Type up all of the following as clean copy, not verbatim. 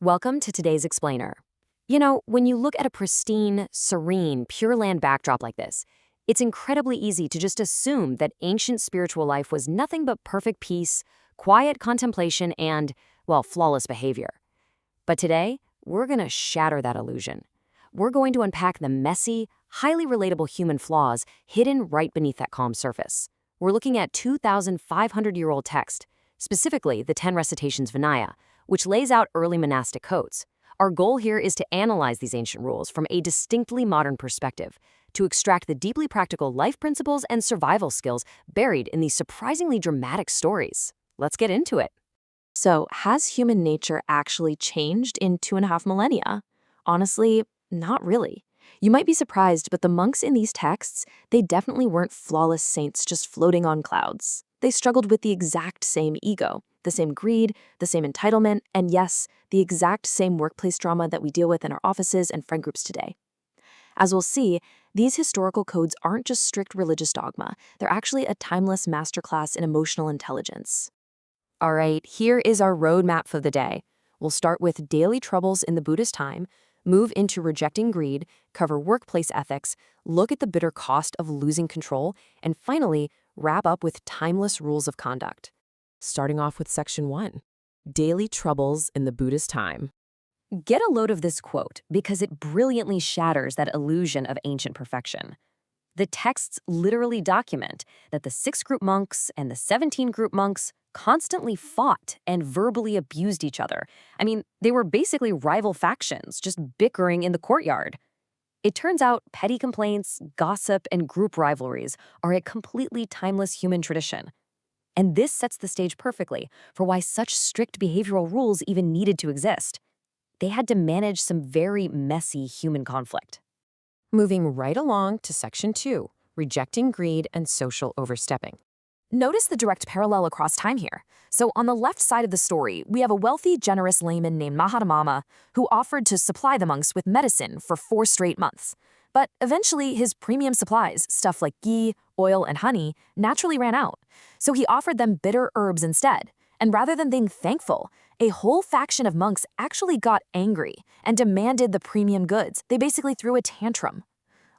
Welcome to today's explainer. When you look at a pristine, serene, pure land backdrop like this, it's incredibly easy to just assume that ancient spiritual life was nothing but perfect peace, quiet contemplation, and, well, flawless behavior. But today, we're going to shatter that illusion. We're going to unpack the messy, highly relatable human flaws hidden right beneath that calm surface. We're looking at 2,500-year-old text, specifically the 10 Recitations Vinaya, which lays out early monastic codes. Our goal here is to analyze these ancient rules from a distinctly modern perspective, to extract the deeply practical life principles and survival skills buried in these surprisingly dramatic stories. Let's get into it. So, has human nature actually changed in 2.5 millennia? Honestly, not really. You might be surprised, but the monks in these texts, they definitely weren't flawless saints just floating on clouds. They struggled with the exact same ego, the same greed, the same entitlement, and yes, the exact same workplace drama that we deal with in our offices and friend groups today. As we'll see, these historical codes aren't just strict religious dogma, they're actually a timeless masterclass in emotional intelligence. All right, here is our roadmap for the day. We'll start with daily troubles in the Buddhist time, move into rejecting greed, cover workplace ethics, look at the bitter cost of losing control, and finally, wrap up with timeless rules of conduct. Starting off with Section 1, Daily Troubles in the Buddhist Time. Get a load of this quote because it brilliantly shatters that illusion of ancient perfection. The texts literally document that the 6 group monks and the 17 group monks constantly fought and verbally abused each other. I mean, they were basically rival factions, just bickering in the courtyard. It turns out petty complaints, gossip, and group rivalries are a completely timeless human tradition. And this sets the stage perfectly for why such strict behavioral rules even needed to exist. They had to manage some very messy human conflict. Moving right along to Section 2, Rejecting Greed and Social Overstepping. Notice the direct parallel across time here. So on the left side of the story, we have a wealthy, generous layman named Mahatmama who offered to supply the monks with medicine for 4 straight months. But eventually, his premium supplies, stuff like ghee, oil, and honey, naturally ran out. So he offered them bitter herbs instead. And rather than being thankful, a whole faction of monks actually got angry and demanded the premium goods. They basically threw a tantrum.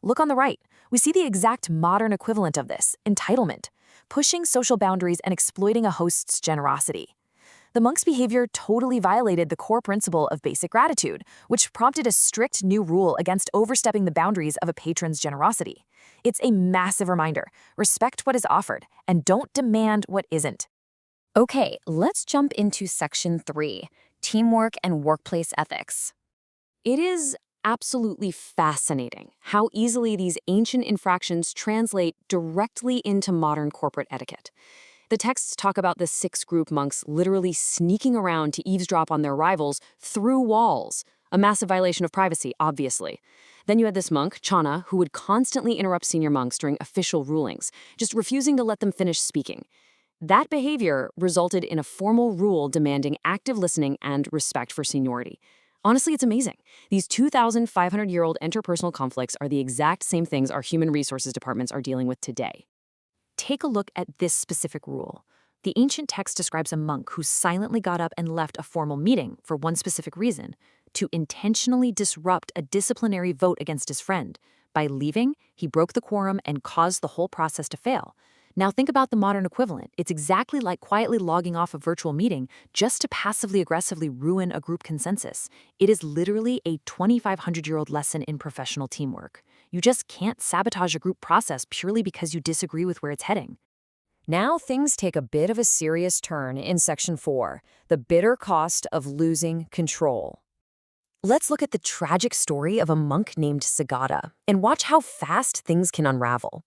Look on the right. We see the exact modern equivalent of this, entitlement, pushing social boundaries and exploiting a host's generosity. The monks' behavior totally violated the core principle of basic gratitude, which prompted a strict new rule against overstepping the boundaries of a patron's generosity. It's a massive reminder: respect what is offered and don't demand what isn't. Okay, let's jump into Section 3, Teamwork and Workplace Ethics. It is absolutely fascinating how easily these ancient infractions translate directly into modern corporate etiquette. The texts talk about the 6 group monks literally sneaking around to eavesdrop on their rivals through walls, a massive violation of privacy, obviously. Then you had this monk, Channa, who would constantly interrupt senior monks during official rulings, just refusing to let them finish speaking. That behavior resulted in a formal rule demanding active listening and respect for seniority. Honestly, it's amazing. These 2,500-year-old interpersonal conflicts are the exact same things our human resources departments are dealing with today. Take a look at this specific rule. The ancient text describes a monk who silently got up and left a formal meeting for one specific reason: to intentionally disrupt a disciplinary vote against his friend. By leaving, he broke the quorum and caused the whole process to fail. Now think about the modern equivalent. It's exactly like quietly logging off a virtual meeting just to passively-aggressively ruin a group consensus. It is literally a 2,500-year-old lesson in professional teamwork. You just can't sabotage a group process purely because you disagree with where it's heading. Now things take a bit of a serious turn in Section 4, the bitter cost of losing control. Let's look at the tragic story of a monk named Sagata and watch how fast things can unravel.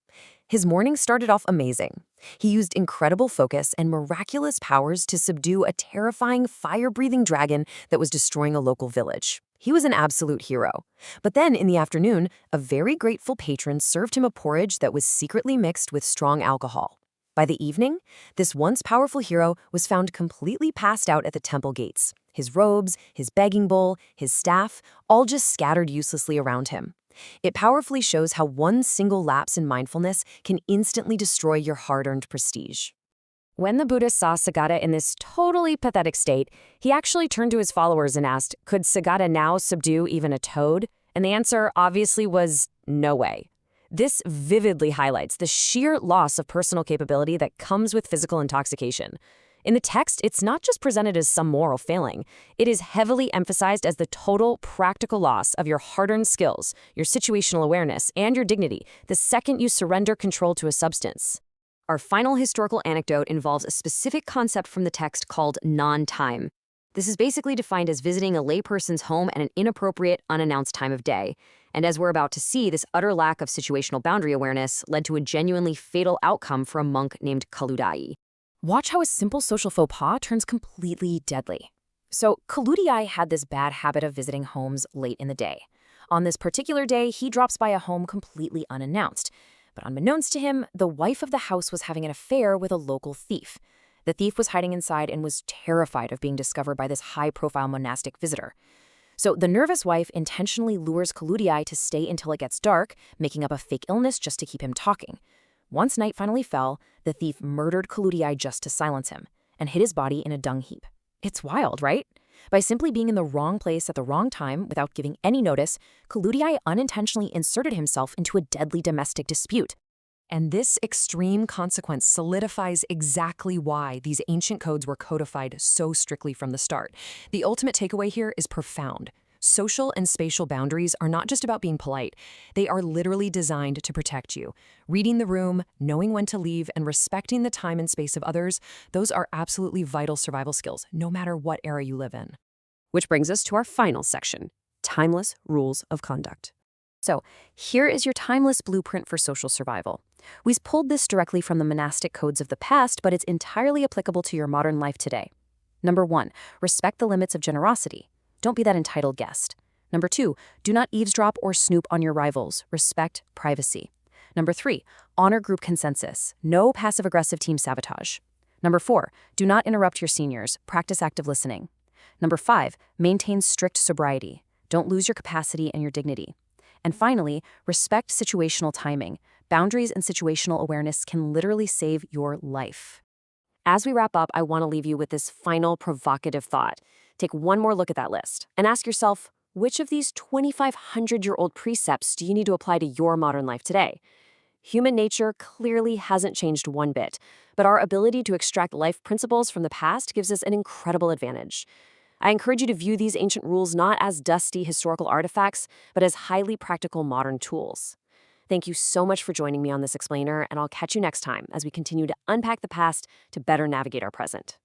His morning started off amazing. He used incredible focus and miraculous powers to subdue a terrifying fire-breathing dragon that was destroying a local village. He was an absolute hero. But then, in the afternoon, a very grateful patron served him a porridge that was secretly mixed with strong alcohol. By the evening, this once powerful hero was found completely passed out at the temple gates. His robes, his begging bowl, his staff, all just scattered uselessly around him. It powerfully shows how one single lapse in mindfulness can instantly destroy your hard-earned prestige. When the Buddha saw Sagata in this totally pathetic state, he actually turned to his followers and asked, could Sagata now subdue even a toad? And the answer obviously was no way. This vividly highlights the sheer loss of personal capability that comes with physical intoxication. In the text, it's not just presented as some moral failing. It is heavily emphasized as the total practical loss of your hard-earned skills, your situational awareness, and your dignity the second you surrender control to a substance. Our final historical anecdote involves a specific concept from the text called non-time. This is basically defined as visiting a layperson's home at an inappropriate, unannounced time of day. And as we're about to see, this utter lack of situational boundary awareness led to a genuinely fatal outcome for a monk named Kaludai. Watch how a simple social faux pas turns completely deadly. So Kaludai had this bad habit of visiting homes late in the day. On this particular day, he drops by a home completely unannounced. But unbeknownst to him, the wife of the house was having an affair with a local thief. The thief was hiding inside and was terrified of being discovered by this high-profile monastic visitor. So the nervous wife intentionally lures Kaludai to stay until it gets dark, making up a fake illness just to keep him talking. Once night finally fell, the thief murdered Kaludai just to silence him, and hid his body in a dung heap. It's wild, right? By simply being in the wrong place at the wrong time without giving any notice, Kaludai unintentionally inserted himself into a deadly domestic dispute. And this extreme consequence solidifies exactly why these ancient codes were codified so strictly from the start. The ultimate takeaway here is profound. Social and spatial boundaries are not just about being polite. They are literally designed to protect you. Reading the room, knowing when to leave, and respecting the time and space of others, those are absolutely vital survival skills, no matter what era you live in. Which brings us to our final section, timeless rules of conduct. So here is your timeless blueprint for social survival. We've pulled this directly from the monastic codes of the past, but it's entirely applicable to your modern life today. Number 1, respect the limits of generosity. Don't be that entitled guest. Number 2, do not eavesdrop or snoop on your rivals. Respect privacy. Number 3, honor group consensus. No passive-aggressive team sabotage. Number 4, do not interrupt your seniors. Practice active listening. Number 5, maintain strict sobriety. Don't lose your capacity and your dignity. And finally, respect situational timing. Boundaries and situational awareness can literally save your life. As we wrap up, I want to leave you with this final provocative thought. Take one more look at that list and ask yourself, which of these 2,500-year-old precepts do you need to apply to your modern life today? Human nature clearly hasn't changed one bit, but our ability to extract life principles from the past gives us an incredible advantage. I encourage you to view these ancient rules not as dusty historical artifacts, but as highly practical modern tools. Thank you so much for joining me on this explainer, and I'll catch you next time as we continue to unpack the past to better navigate our present.